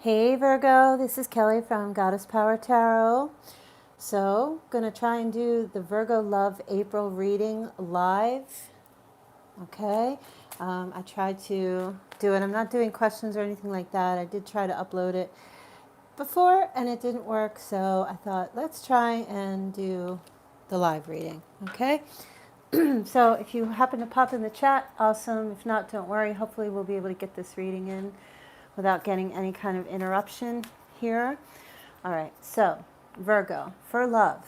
Hey Virgo, this is Kelly from Goddess Power Tarot. So, gonna try and do the Virgo Love April reading live. Okay, I tried to do it. I'm not doing questions or anything like that. I did try to upload it before and it didn't work, so I thought let's try and do the live reading. Okay, so if you happen to pop in the chat, awesome. If not, don't worry. Hopefully we'll be able to get this reading in without getting any kind of interruption here. All right, so Virgo, for love.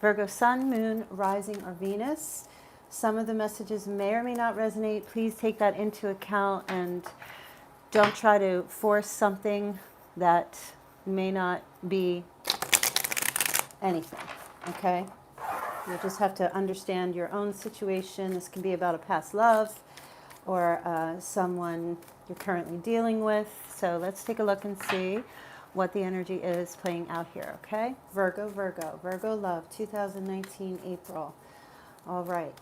Virgo sun, moon, rising, or Venus. Some of the messages may or may not resonate. Please take that into account and don't try to force something that may not be anything, okay? You just have to understand your own situation. This can be about a past love or someone you're currently dealing with. So let's take a look and see what the energy is playing out here, okay? Virgo, Virgo, Virgo love, 2019, April. All right.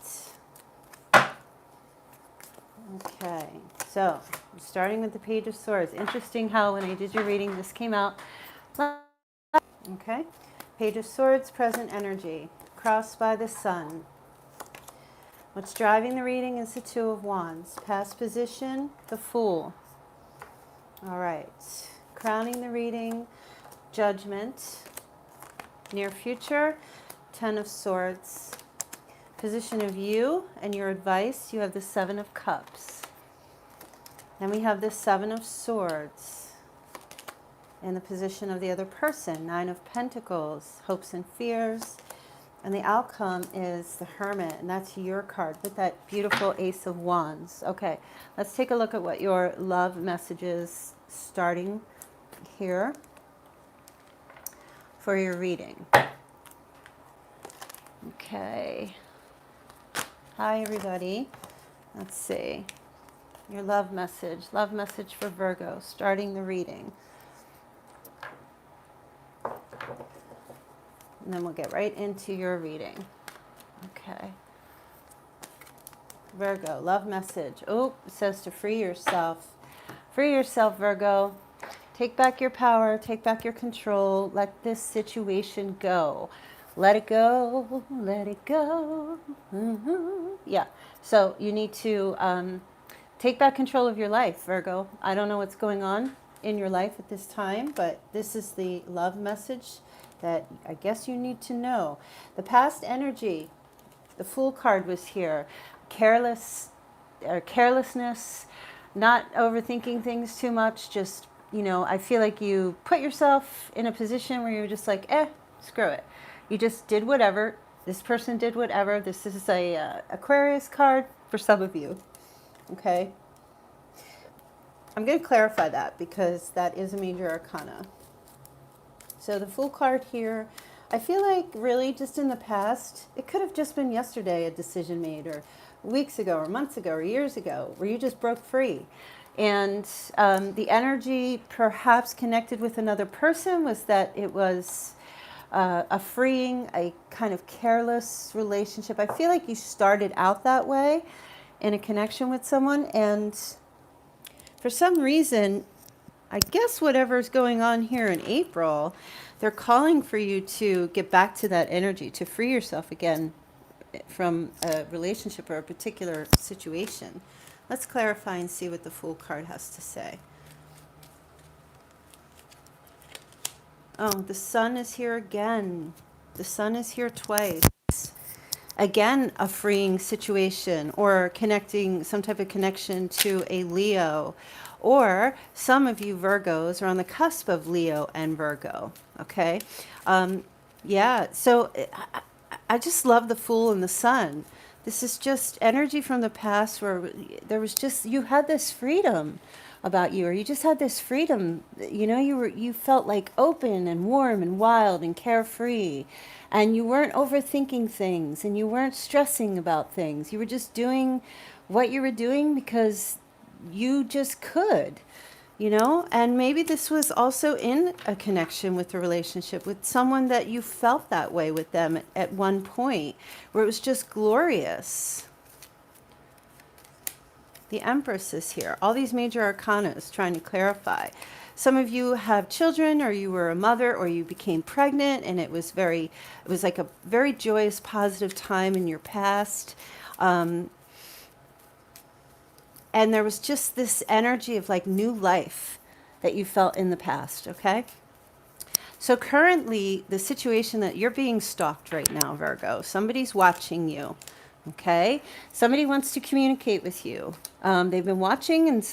Okay, so starting with the Page of Swords. Interesting how when I did your reading, this came out. Okay, Page of Swords, present energy, crossed by the sun. What's driving the reading is the Two of Wands. Past position, the Fool. All right, crowning the reading, Judgment. Near future, Ten of Swords. Position of you and your advice, you have the Seven of Cups. Then we have the Seven of Swords. In the position of the other person, Nine of Pentacles, hopes and fears. And the outcome is the Hermit, and that's your card with that beautiful Ace of Wands. Okay, let's take a look at what your love message is starting here for your reading. Okay. Hi, everybody. Let's see. Your love message for Virgo, starting the reading. And then we'll get right into your reading. Okay. Virgo, love message. Oh, it says to free yourself. Free yourself, Virgo. Take back your power. Take back your control. Let this situation go. Let it go. Let it go. Mm-hmm. Yeah. So you need to take back control of your life, Virgo. I don't know what's going on in your life at this time, but this is the love message that I guess you need to know. The past energy, the Fool card was here. Carelessness, not overthinking things too much. Just, you know, I feel like you put yourself in a position where you're just like, screw it. You just did whatever. This person did whatever. This is a Aquarius card for some of you. Okay. I'm going to clarify that because that is a major arcana. So the Fool card here, I feel like really just in the past, it could have just been yesterday a decision made, or weeks ago, or months ago, or years ago, where you just broke free. And the energy perhaps connected with another person was that it was a freeing, a kind of careless relationship. I feel like you started out that way in a connection with someone, and for some reason, I guess whatever's going on here in April, they're calling for you to get back to that energy, to free yourself again from a relationship or a particular situation. Let's clarify and see what the Fool card has to say. Oh, the Sun is here again. The Sun is here twice. Again, a freeing situation, or connecting, some type of connection to a Leo. Or some of you Virgos are on the cusp of Leo and Virgo, okay? Yeah, so I just love the Fool and the Sun. This is just energy from the past where there was just, you had this freedom about you, or you just had this freedom, you know, you felt like open and warm and wild and carefree, and you weren't overthinking things, and you weren't stressing about things. You were just doing what you were doing because you just could, you know. And maybe this was also in a connection with a relationship with someone that you felt that way with them at one point, where it was just glorious. The Empress is here. All these major arcana is trying to clarify. Some of you have children, or you were a mother, or you became pregnant, and it was like a very joyous, positive time in your past. And there was just this energy of like new life that you felt in the past, okay? So currently, the situation that you're being stalked right now, Virgo, somebody's watching you, okay? Somebody wants to communicate with you. They've been watching, and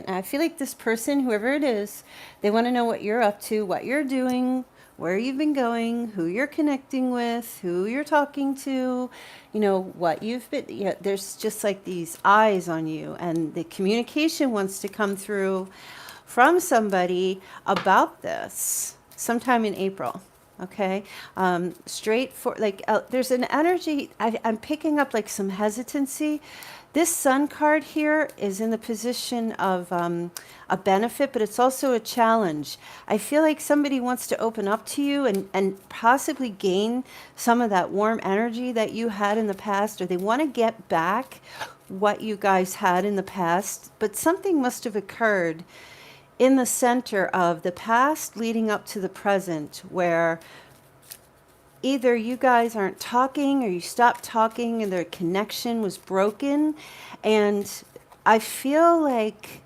I feel like this person, whoever it is, they want to know what you're up to, what you're doing, where you've been going, who you're connecting with, who you're talking to, you know, what you've been, there's just like these eyes on you, and the communication wants to come through from somebody about this sometime in April. Okay. Straight for like, there's an energy. I'm picking up like some hesitancy. This Sun card here is in the position of a benefit, but it's also a challenge. I feel like somebody wants to open up to you and possibly gain some of that warm energy that you had in the past, or they want to get back what you guys had in the past, but something must have occurred in the center of the past leading up to the present, where either you guys aren't talking or you stopped talking and their connection was broken. And I feel like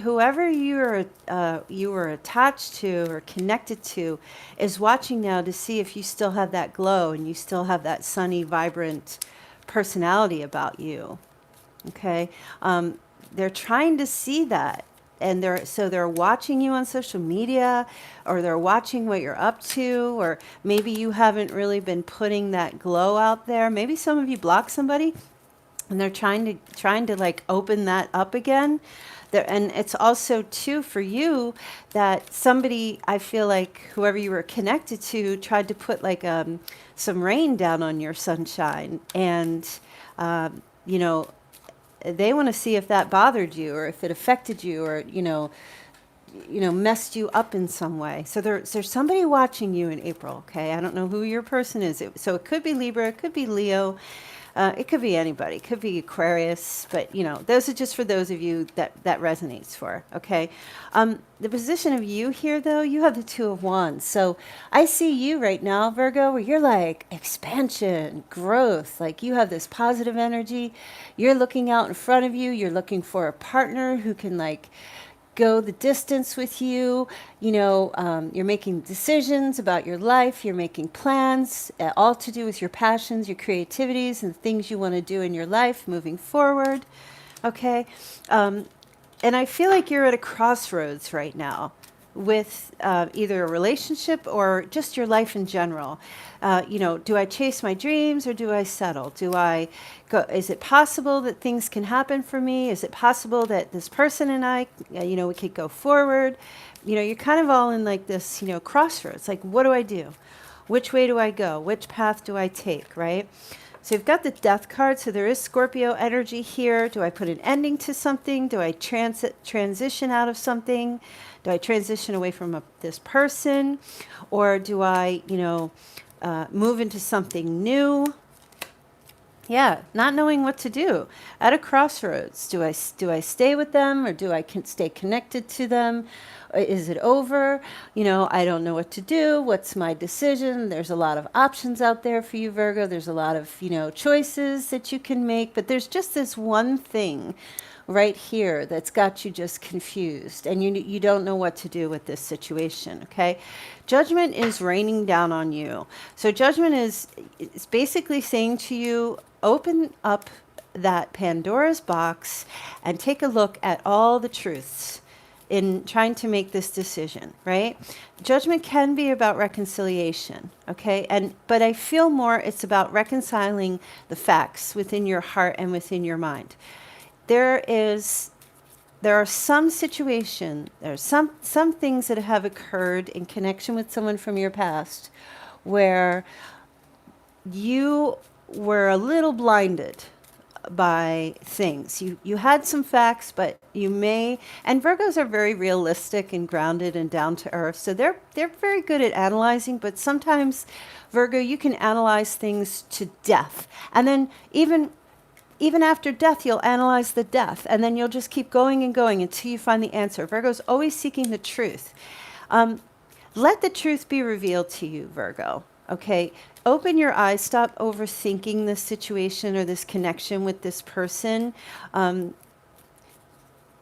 whoever you were attached to or connected to is watching now to see if you still have that glow and you still have that sunny, vibrant personality about you. Okay. They're trying to see that, and they're watching you on social media, or they're watching what you're up to, or maybe you haven't really been putting that glow out there. Maybe some of you block somebody, and they're trying to like open that up again. And it's also too for you that somebody, I feel like whoever you were connected to, tried to put like some rain down on your sunshine, and you know. They want to see if that bothered you, or if it affected you, or messed you up in some way. So there's somebody watching you in April. Okay, I don't know who your person is. So it could be Libra, it could be Leo, it could be anybody, it could be Aquarius. But those are just for those of you that resonates for. Okay, the position of you here, though, you have the Two of Wands. So I see you right now, Virgo, where you're like expansion, growth. Like you have this positive energy. You're looking out in front of you. You're looking for a partner who can like go the distance with you. You're making decisions about your life. You're making plans, all to do with your passions, your creativities, and things you want to do in your life moving forward. Okay. And I feel like you're at a crossroads right now with either a relationship or just your life in general. Do I chase my dreams or do I settle? Do I go? Is it possible that things can happen for me? Is it possible that this person and I, we could go forward? You're kind of all in like this, crossroads. Like, what do I do? Which way do I go? Which path do I take? Right? So you've got the Death card, so there is Scorpio energy here. Do I put an ending to something? Do I transition out of something? Do I transition away from this person? Or do I, move into something new? Yeah, not knowing what to do. At a crossroads. Do I stay with them, or do I stay connected to them? Is it over? I don't know what to do. What's my decision? There's a lot of options out there for you, Virgo. There's a lot of, choices that you can make. But there's just this one thing right here that's got you just confused. And you don't know what to do with this situation, okay? Judgment is raining down on you. So judgment is basically saying to you, open up that Pandora's box and take a look at all the truths in trying to make this decision, right? Judgment can be about reconciliation, okay? But I feel more it's about reconciling the facts within your heart and within your mind. There are some things that have occurred in connection with someone from your past where you were a little blinded by things. You had some facts, but and Virgos are very realistic and grounded and down to earth. So they're very good at analyzing, but sometimes, Virgo, you can analyze things to death. And then even even after death, you'll analyze the death, and then you'll just keep going and going until you find the answer. Virgo's always seeking the truth. Let the truth be revealed to you, Virgo. Okay? Open your eyes. Stop overthinking this situation or this connection with this person.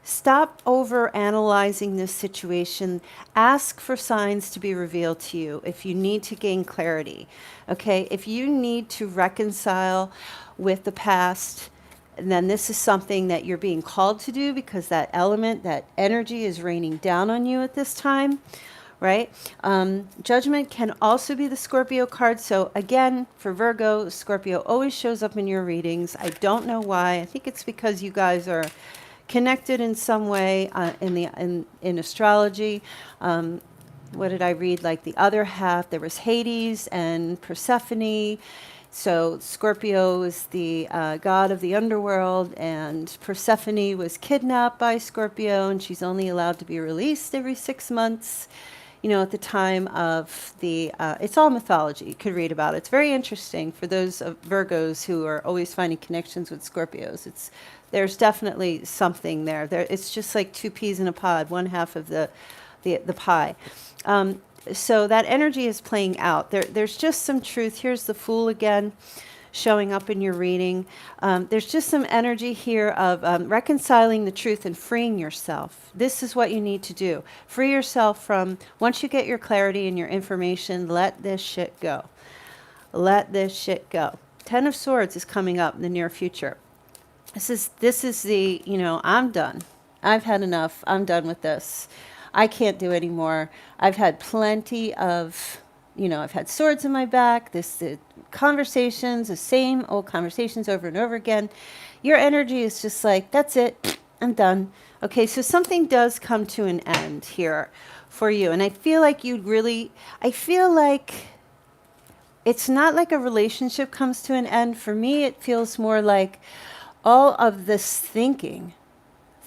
Stop over analyzing this situation. Ask for signs to be revealed to you if you need to gain clarity. Okay? If you need to reconcile with the past, then this is something that you're being called to do, because that element, that energy is raining down on you at this time. Right? Judgment can also be the Scorpio card. So again, for Virgo, Scorpio always shows up in your readings. I don't know why. I think it's because you guys are connected in some way in astrology. What did I read? Like the other half, there was Hades and Persephone. So Scorpio is the god of the underworld, and Persephone was kidnapped by Scorpio, and she's only allowed to be released every 6 months. You know, at the time of the, it's all mythology. You could read about it. It's very interesting for those of Virgos who are always finding connections with Scorpios. There's definitely something there. It's just like two peas in a pod, one half of the pie. So that energy is playing out. There's just some truth. Here's the Fool again, showing up in your reading. There's just some energy here of reconciling the truth and freeing yourself. This is what you need to do. Free yourself from, once you get your clarity and your information, let this shit go. Let this shit go. 10 of Swords is coming up in the near future. This is the, I'm done. I've had enough. I'm done with this. I can't do anymore. I've had plenty of, I've had swords in my back. The conversations, the same old conversations over and over again. Your energy is just like, that's it. I'm done. Okay, so something does come to an end here for you. And I feel like it's not like a relationship comes to an end. For me, it feels more like all of this thinking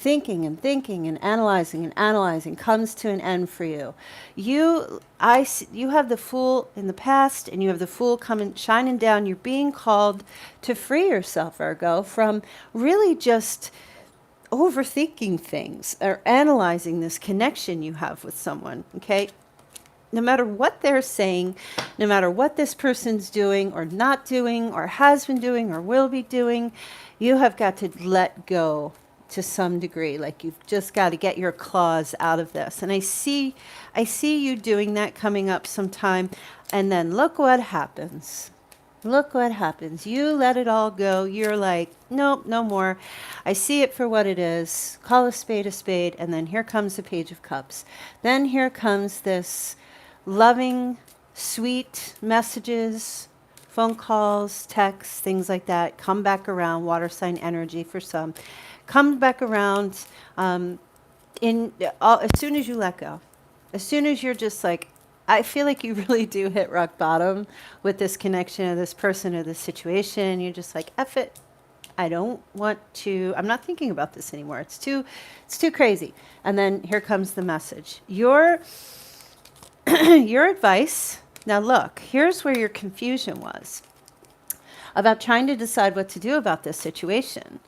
and analyzing comes to an end for you. You have the Fool in the past, and you have the Fool coming, shining down. You're being called to free yourself, Virgo, from really just overthinking things or analyzing this connection you have with someone, okay? No matter what they're saying, no matter what this person's doing or not doing or has been doing or will be doing, you have got to let go to some degree. Like, you've just got to get your claws out of this. And I see you doing that coming up sometime. And then look what happens. Look what happens. You let it all go. You're like, nope, no more. I see it for what it is. Call a spade. And then here comes the Page of Cups. Then here comes this loving, sweet messages, phone calls, texts, things like that. Come back around. Water sign energy for some. Come back around as soon as you let go. As soon as you're just like, I feel like you really do hit rock bottom with this connection or this person or this situation. You're just like, F it. I don't want to, I'm not thinking about this anymore. It's too crazy. And then here comes the message. Your advice. Now look, here's where your confusion was about trying to decide what to do about this situation.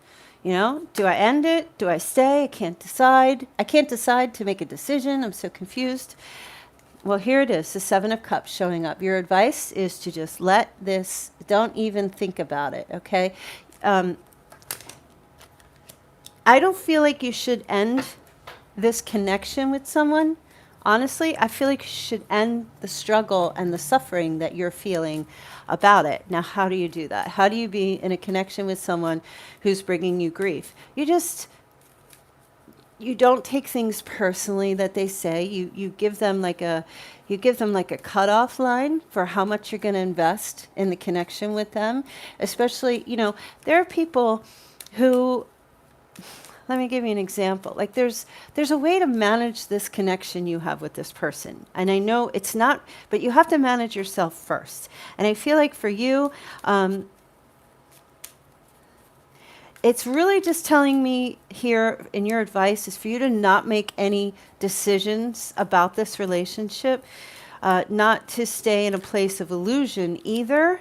Do I end it? Do I stay? I can't decide. I can't decide to make a decision. I'm so confused. Well, here it is, the Seven of Cups showing up. Your advice is to just let this, don't even think about it, okay? I don't feel like you should end this connection with someone. Honestly, I feel like you should end the struggle and the suffering that you're feeling about it. Now, how do you do that? How do you be in a connection with someone who's bringing you grief? You don't take things personally that they say. You give them like a cutoff line for how much you're going to invest in the connection with them. Especially, there are people who, let me give you an example. Like there's a way to manage this connection you have with this person. And I know it's not, but you have to manage yourself first. And I feel like for you, it's really just telling me here in your advice is for you to not make any decisions about this relationship, not to stay in a place of illusion either,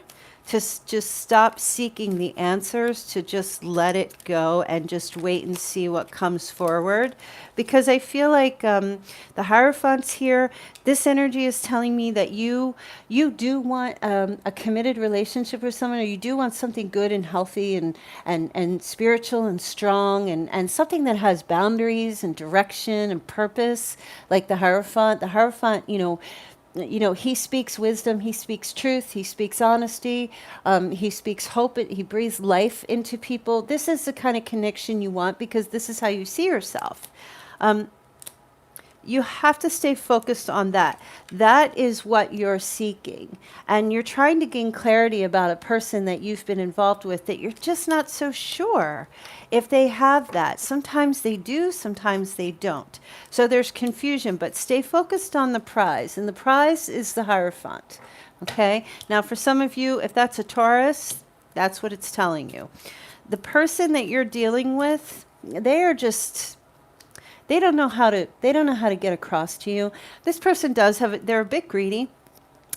to just stop seeking the answers, to just let it go and just wait and see what comes forward. Because I feel like the Hierophant's here, this energy is telling me that you do want a committed relationship with someone, or you do want something good and healthy and spiritual and strong, and something that has boundaries and direction and purpose, like the Hierophant. The Hierophant, he speaks wisdom, he speaks truth, he speaks honesty, he speaks hope, he breathes life into people. This is the kind of connection you want, because this is how you see yourself. You have to stay focused on that. That is what you're seeking. And you're trying to gain clarity about a person that you've been involved with that you're just not so sure if they have that. Sometimes they do, sometimes they don't. So there's confusion, but stay focused on the prize. And the prize is the Hierophant. Okay? Now, for some of you, if that's a Taurus, that's what it's telling you. The person that you're dealing with, they are just... They don't know how to get across to you. This person does have, they're a bit greedy.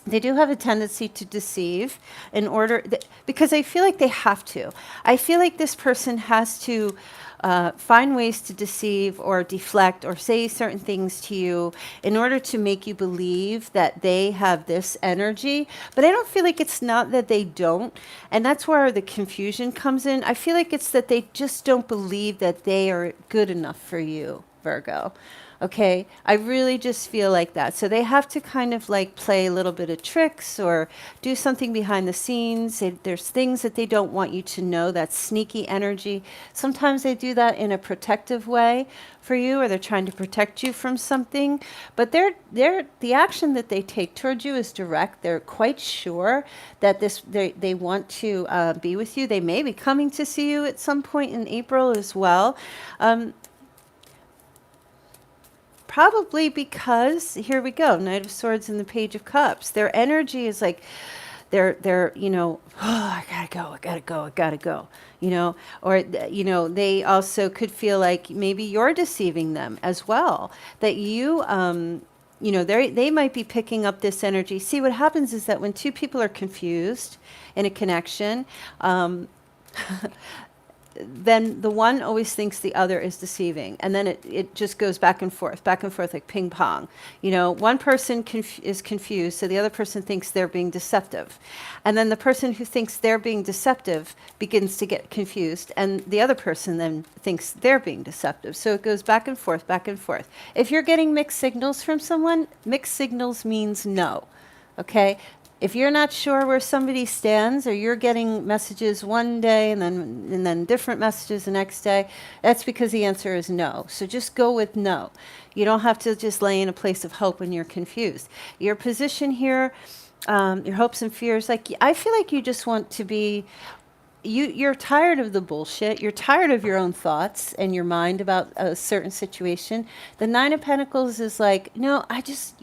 They do have a tendency to deceive because I feel like they have to. I feel like this person has to find ways to deceive or deflect or say certain things to you in order to make you believe that they have this energy. But I don't feel like it's not that they don't. And that's where the confusion comes in. I feel like it's that they just don't believe that they are good enough for you, Virgo. Okay, I really just feel like that. So they have to kind of like play a little bit of tricks or do something behind the scenes. There's things that they don't want you to know, that sneaky energy. Sometimes they do that in a protective way for you, or they're trying to protect you from something. But the action that they take towards you is direct. They're quite sure that they want to be with you. They may be coming to see you at some point in April as well. Probably because, here we go, Knight of Swords and the Page of Cups. Their energy is like, they're oh, I gotta go, or, they also could feel like maybe you're deceiving them as well, that they might be picking up this energy. See, what happens is that when two people are confused in a connection, then the one always thinks the other is deceiving. And then it just goes back and forth like ping pong. One person is confused, so the other person thinks they're being deceptive. And then the person who thinks they're being deceptive begins to get confused, and the other person then thinks they're being deceptive. So it goes back and forth, back and forth. If you're getting mixed signals from someone, mixed signals means no. Okay? If you're not sure where somebody stands, or you're getting messages one day and then different messages the next day, that's because the answer is no. So just go with no. You don't have to just lay in a place of hope when you're confused. Your position here, your hopes and fears, like I feel like you just want to be... You're tired of the bullshit. You're tired of your own thoughts and your mind about a certain situation. The Nine of Pentacles is like, no, I just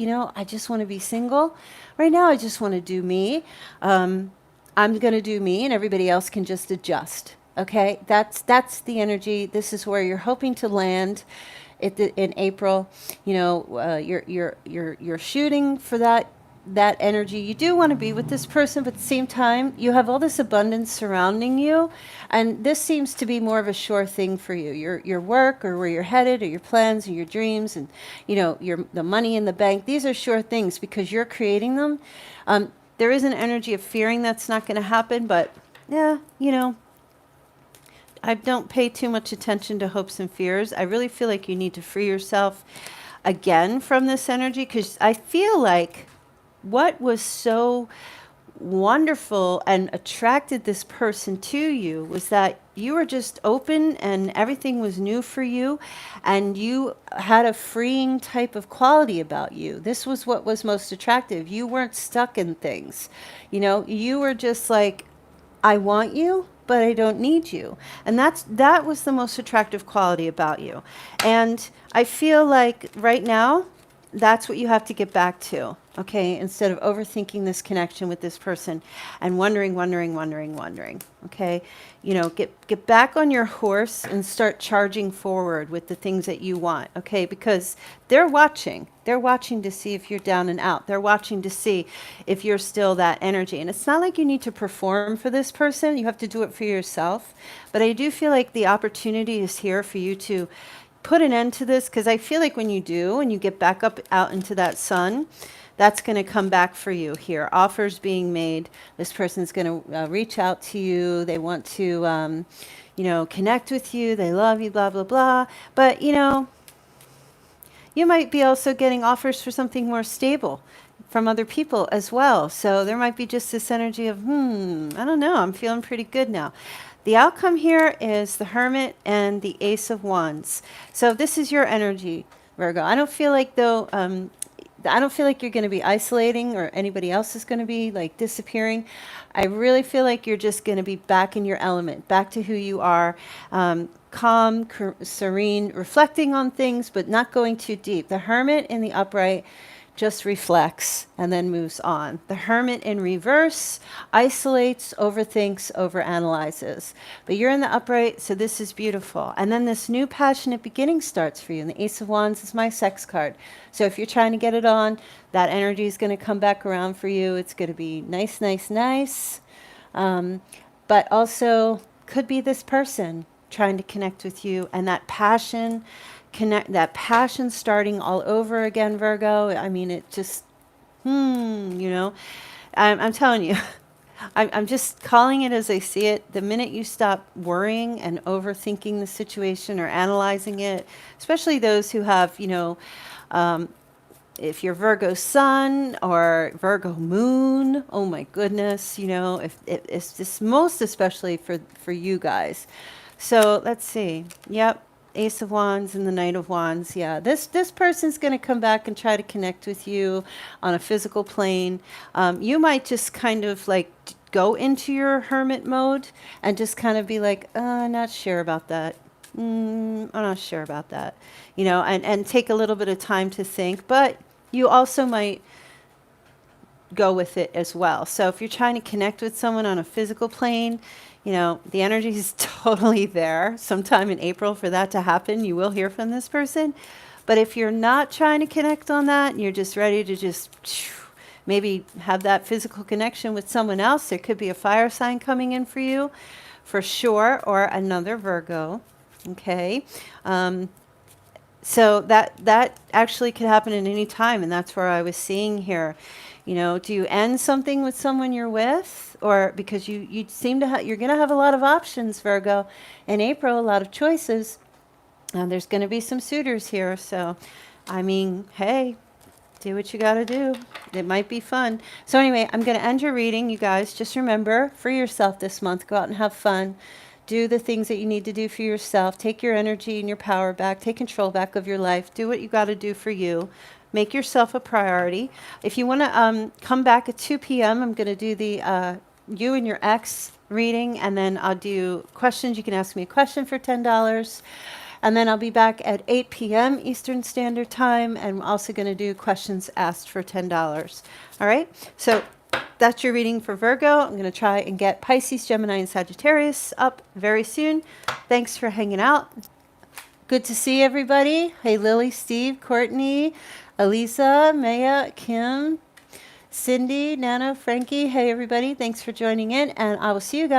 want to be single. Right now, I just want to do me. I'm going to do me, and everybody else can just adjust. Okay, that's the energy. This is where you're hoping to land in April. You're shooting for that energy. You do want to be with this person, but at the same time, you have all this abundance surrounding you, and this seems to be more of a sure thing for you. Your work, or where you're headed, or your plans, or your dreams, and the money in the bank. These are sure things because you're creating them. There is an energy of fearing that's not going to happen, but yeah, I don't pay too much attention to hopes and fears. I really feel like you need to free yourself again from this energy, because I feel like what was so wonderful and attracted this person to you was that you were just open and everything was new for you, and you had a freeing type of quality about you. This was what was most attractive. You weren't stuck in things. You were just like, I want you, but I don't need you. And that was the most attractive quality about you. And I feel like right now, that's what you have to get back to. okay, instead of overthinking this connection with this person and wondering, okay? You know, get back on your horse and start charging forward with the things that you want, okay? Because they're watching. They're watching to see if you're down and out. They're watching to see if you're still that energy. And it's not like you need to perform for this person. You have to do it for yourself. But I do feel like the opportunity is here for you to put an end to this, because I feel like when you do and you get back up out into that sun, that's going to come back for you here. Offers being made. This person's going to reach out to you. They want to, you know, connect with you. They love you, blah, blah, blah. But, you know, you might be also getting offers for something more stable from other people as well. So there might be just this energy of, I don't know, I'm feeling pretty good now. The outcome here is the Hermit and the Ace of Wands. So this is your energy, Virgo. I don't feel like, though, I don't feel like you're going to be isolating or anybody else is going to be like disappearing. I really feel like you're just going to be back in your element, back to who you are, calm, serene, reflecting on things, but not going too deep. The Hermit in the upright just reflects and then moves on. The Hermit in reverse isolates, overthinks, overanalyzes. But you're in the upright, so this is beautiful. And then this new passionate beginning starts for you. And the Ace of Wands is my sex card. So if you're trying to get it on, that energy is going to come back around for you. It's going to be nice, nice, nice. But also could be this person trying to connect with you, and that passion starting all over again, Virgo. I mean, it just, you know, I'm telling you, I'm just calling it as I see it. The minute you stop worrying and overthinking the situation or analyzing it, especially those who have, you know, if you're Virgo sun or Virgo moon, oh my goodness, you know, if it's just most especially for you guys. So let's see. Yep. Ace of Wands and the Knight of Wands. Yeah, this person's going to come back and try to connect with you on a physical plane. You might just kind of like go into your hermit mode and just kind of be like, I'm not sure about that. I'm not sure about that. You know, and take a little bit of time to think. But you also might go with it as well. So if you're trying to connect with someone on a physical plane, you know, the energy is totally there. Sometime in April for that to happen, you will hear from this person. But if you're not trying to connect on that and you're just ready to just maybe have that physical connection with someone else, there could be a fire sign coming in for you, for sure, or another Virgo. Okay. So that actually could happen at any time, and that's where I was seeing here. You know, do you end something with someone you're with, or because you seem to you're going to have a lot of options, Virgo, in April, a lot of choices. There's going to be some suitors here, so I mean, hey, do what you got to do. It might be fun. So anyway, I'm going to end your reading, you guys. Just remember, for yourself this month, go out and have fun. Do the things that you need to do for yourself. Take your energy and your power back. Take control back of your life. Do what you got to do for you. Make yourself a priority. If you want to come back at 2 p.m., I'm going to do the you and your ex reading, and then I'll do questions. You can ask me a question for $10. And then I'll be back at 8 p.m. Eastern Standard Time, and I'm also going to do questions asked for $10. All right? So that's your reading for Virgo. I'm going to try and get Pisces, Gemini, and Sagittarius up very soon. Thanks for hanging out. Good to see everybody. Hey, Lily, Steve, Courtney, Elisa, Maya, Kim, Cindy, Nana, Frankie. Hey, everybody. Thanks for joining in, and I will see you guys.